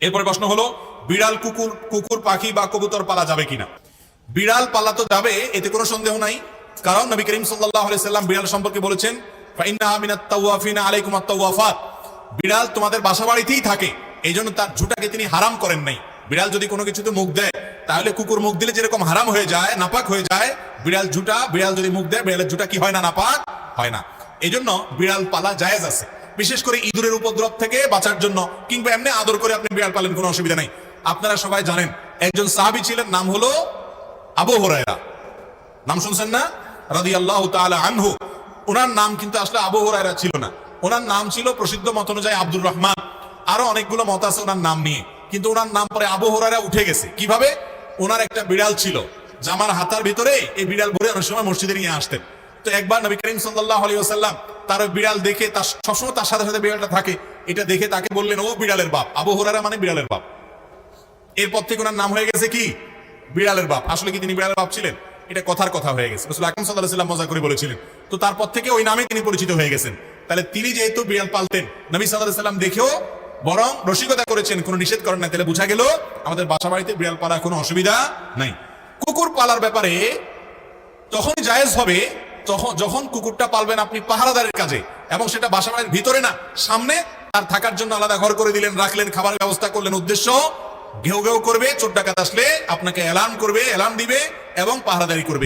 এরপরে প্রশ্ন হলো বিড়াল কুকুর কুকুর পাখি বা কবুতর পালা যাবে কিনা। বিড়াল পালা তো যাবে, এতে কোনো সন্দেহ নাই, কারণ নবী করিম সাল্লাল্লাহু আলাইহি সাল্লাম বিড়াল সম্পর্কে বলেছেন ফাইন্নাহা মিনাত তাওয়াফিনা আলাইকুম আত-তাওয়াফাত, বিড়াল তোমাদের বাসা বাড়িতেই থাকে, এই জন্য তার ঝুঁটাকে তিনি হারাম করেন নাই। বিড়াল যদি কোনো কিছুতে মুখ দেয় তাহলে কুকুর মুখ দিলে যেরকম হারাম হয়ে যায়, নাপাক হয়ে যায়, বিড়াল যদি মুখ দেয় বিড়ালের ঝুঁটা কি হয় না, নাপাক হয় না। এই জন্য বিড়াল পালা জায়েজ আছে, বিশেষ করে ইঁদুরের উপদ্রব থেকে বাঁচার জন্য, কিংবা এমনি আদর করে আপনি বিড়াল পালেন, কোনো অসুবিধা নাই। আপনারা সবাই জানেন একজন সাহাবী ছিলেন, নাম হলো আবু হুরায়রা, নাম শুনছেন না, রাদিয়াল্লাহু তাআলা আনহু। ওনার নাম কিন্তু আসলে আবু হুরায়রা ছিল না, ওনার নাম ছিল প্রসিদ্ধ মত অনুযায়ী আব্দুর রহমান। আরো অনেকগুলো মত আছে ওনার নাম নিয়ে, কিন্তু ওনার নাম পরে আবু হুরায়রা উঠে গেছে। কিভাবে? ওনার একটা বিড়াল ছিল, জামার হাতার ভিতরে এই বিড়াল ভরে অনেক সময় মসজিদে নিয়ে আসতেন। তো একবার নবী করিম সাল্লাল্লাহু আলাইহি ওয়াসাল্লাম তার বিড়াল দেখে, তার সবসময় তার সাথে সাথে বিড়ালটা থাকে, এটা দেখে তাকে বললেন, ও বিড়ালের বাপ। আবু হুরায়রা মানে বিড়ালের বাপ। এরপর থেকে ওনার নাম হয়ে গেছে কি? বিড়ালের বাপ। আসলে কি তিনি বিড়ালের বাপ ছিলেন? এটা কথার কথা হয়ে গেছে, রাসূল আকরাম সাল্লাল্লাহু আলাইহি ওয়াসাল্লাম মজা করে বলেছিলেন। তো তারপর থেকে ওই নামে তিনি পরিচিত হয়ে গেছেন। তাহলে তিনি যেহেতু বিড়াল পালতেন, নবী সাল্লাল্লাহু আলাইহি ওয়াসাল্লাম দেখেও বরং রসিকতা করেছেন, কোনো নিষেধ করেন না। তাহলে বোঝা গেল আমাদের বাসা বাড়িতে বিড়াল পালার কোনো অসুবিধা নাই। কুকুর পালার ব্যাপারে তখনই জায়েজ হবে যখন কুকুরটা পালবেন আপনি পাহারাদারের কাজে, এবং সেটা বাসা বাড়ির ভিতরে না, সামনে। তার থাকার জন্য আলাদা ঘর করে দিলেন, রাখলেন, খাবারের ব্যবস্থা করলেন। উদ্দেশ্য ঘেউ ঘেউ করবে, চোর ডাকাত আসলে আপনাকে অ্যালার্ম করবে, অ্যালার্ম দিবে এবং পাহারাদারি করবে।